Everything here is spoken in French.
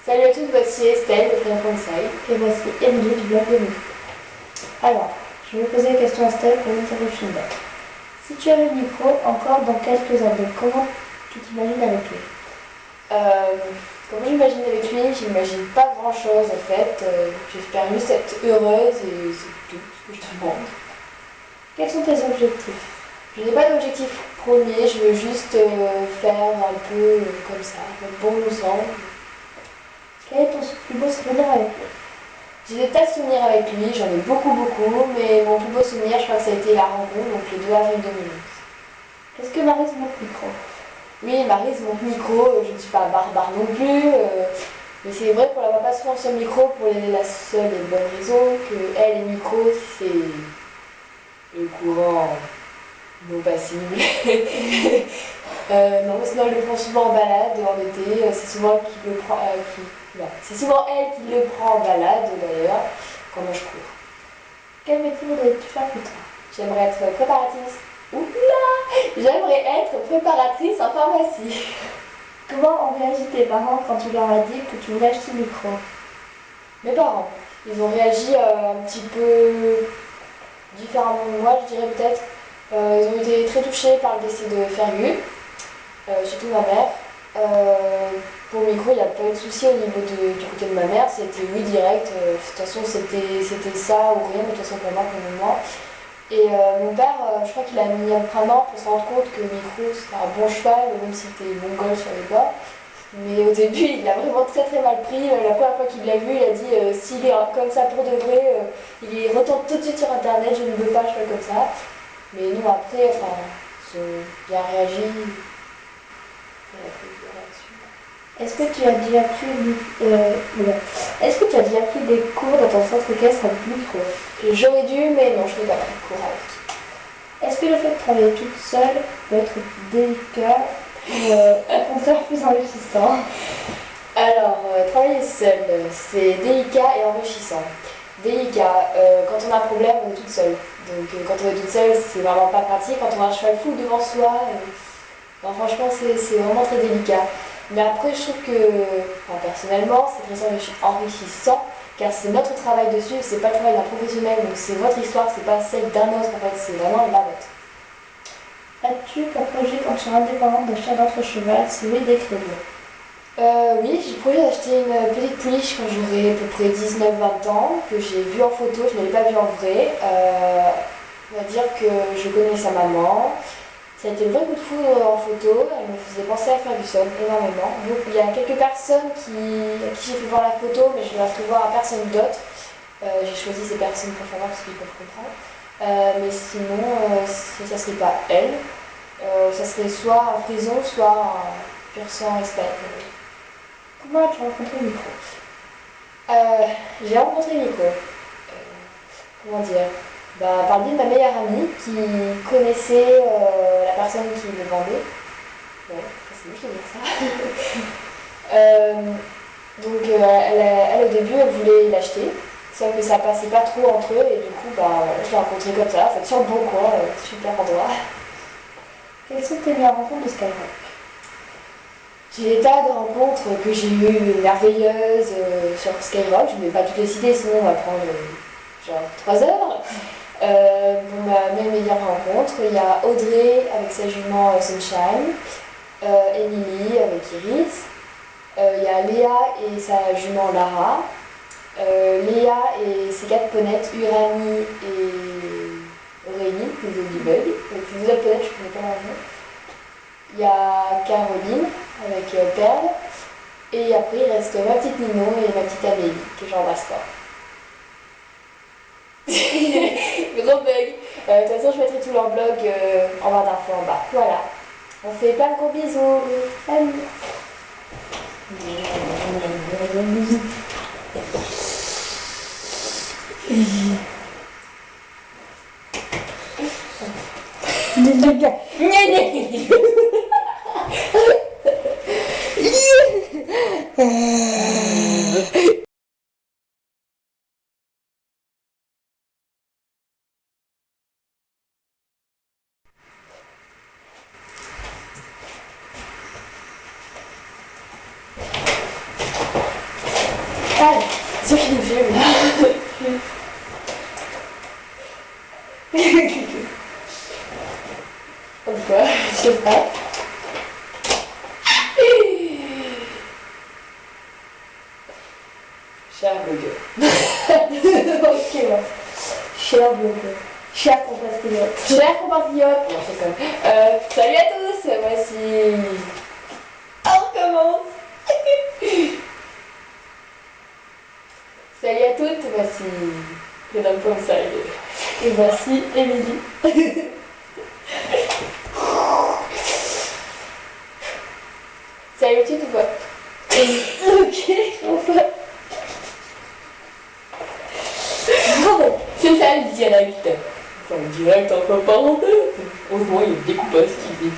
Salut à tous, voici Estelle de Frédéric Conseil. Et voici Emily du blog de Midi. Alors, je vais poser la question à Estelle pour une interview feedback. Si tu avais le micro encore dans quelques années, comment tu t'imagines avec lui? Comment j'imagine avec lui? J'imagine pas grand chose en fait. J'espère juste être heureuse et c'est tout ce que je demande. Quels sont tes objectifs? Je n'ai pas d'objectif premier, je veux juste faire un peu comme ça, comme bon nous semble. Quel est ton plus beau souvenir avec lui? J'ai des tas de souvenirs avec lui, j'en ai beaucoup, mais mon plus beau souvenir, je crois que ça a été la rencontre, donc le 2 avril 2011. Est-ce que Marie se montre micro? Oui, Maryse, mon micro, je ne suis pas barbare non plus, mais c'est vrai qu'on la voit pas souvent sur le micro pour la seule et bonne raison que elle et micro, c'est le courant non passible. Non, sinon elle le prend souvent en balade en été, c'est souvent c'est souvent elle qui le prend en balade d'ailleurs, quand moi je cours. Quel métier voudrais-tu faire plus tard? J'aimerais être préparatrice. Oula! J'aimerais être préparatrice en pharmacie. Comment ont réagi tes parents quand tu leur as dit que tu voulais acheter le micro? Mes parents, ils ont réagi un petit peu différemment de moi, je dirais peut-être. Ils ont été très touchés par le décès de Fergus, surtout ma mère. Pour le micro, il n'y a pas eu de souci au niveau du côté de ma mère, c'était oui direct. De toute façon, c'était ça ou rien, de toute façon pour moi, comme moi. Et mon père, je crois qu'il a mis un an pour se rendre compte que le micro c'était un bon cheval, même si c'était mongol sur les bords. Mais au début, il l'a vraiment très très mal pris. La première fois qu'il l'a vu, il a dit s'il est comme ça pour de vrai, il retourne tout de suite sur internet, je ne veux pas, je fais comme ça. Mais nous après, enfin, ils ont bien réagi. Est-ce que tu as déjà Est-ce que tu as déjà pris des cours dans ton centre équestre avec micro? J'aurais dû, mais non, je n'ai pas pris de cours avec. Est-ce que le fait de travailler toute seule peut être délicat ou au contraire plus enrichissant? Alors, travailler seul, c'est délicat et enrichissant. Délicat, quand on a un problème, on est toute seule. Donc, quand on est toute seule, c'est vraiment pas pratique. Quand on a un cheval fou devant soi, non, franchement, c'est vraiment très délicat. Mais après, je trouve que, enfin, personnellement, c'est très enrichissant, car c'est notre travail dessus, c'est pas le travail d'un professionnel, donc c'est votre histoire, c'est pas celle d'un autre, en fait, c'est vraiment la vôtre. As-tu pour projet quand tu es indépendante d'acheter un autre cheval, si oui, décris-le? Oui, j'ai prévu d'acheter une petite pouliche quand j'aurai à peu près 19-20 ans, que j'ai vue en photo, je ne l'ai pas vue en vrai. On va dire que je connais sa maman. Ça a été le vrai coup de foudre en photo, elle me faisait penser à Ferguson énormément. Donc il y a quelques personnes à qui j'ai fait voir la photo, mais je ne la ferai voir à personne d'autre. J'ai choisi ces personnes pour savoir ce qu'ils peuvent comprendre. Mais sinon, si ça serait pas elle, ça serait soit un frison, soit un pur sang respect. Comment as-tu rencontré le micro? J'ai rencontré Nico. Comment dire? Par le biais de ma meilleure amie qui connaissait la personne qui le vendait. Ouais, c'est moi qui dis ça. Elle, au début, elle voulait l'acheter, sauf que ça passait pas trop entre eux et du coup, je l'ai rencontré comme ça, en fait, sur le bon coin, super endroit. Quelles sont tes meilleures rencontres de Skyrock? J'ai des tas de rencontres que j'ai eues merveilleuses sur Skyrock. Je ne vais pas toutes les citer, sinon on va prendre genre 3 heures. Mes meilleures rencontres, il y a Audrey avec sa jument Sunshine, Emily avec Iris, il y a Léa et sa jument Lara, Léa et ses 4 ponettes, Uranie et Aurélie, les Oliveuil. Donc ces 2 autres ponettes, je ne connais pas leur nom. Il y a Caroline avec Perle. Et après, il reste ma petite Nino et ma petite Amélie, que j'embrasse pas. Gros bug. De toute façon, je mettrai tout leur blog en barre d'infos en bas. Voilà. On fait plein de gros bisous. Salut. sale. C'est qui me fait, Pourquoi? Je sais pas. Cher blogueur. Ok, ouais. Cher blogueur. Cher compatriote. Chers compatriotes, non, c'est comme. Salut à tous, voici. On recommence. Salut à toutes, voici. Le nom comme ça. Et voici Émilie. Salut à toutes ou pas? Ok, enfin. Non. C'est ça le direct. Enfin, le direct entre parenthèses. Heureusement, il y a le découpage qui dit.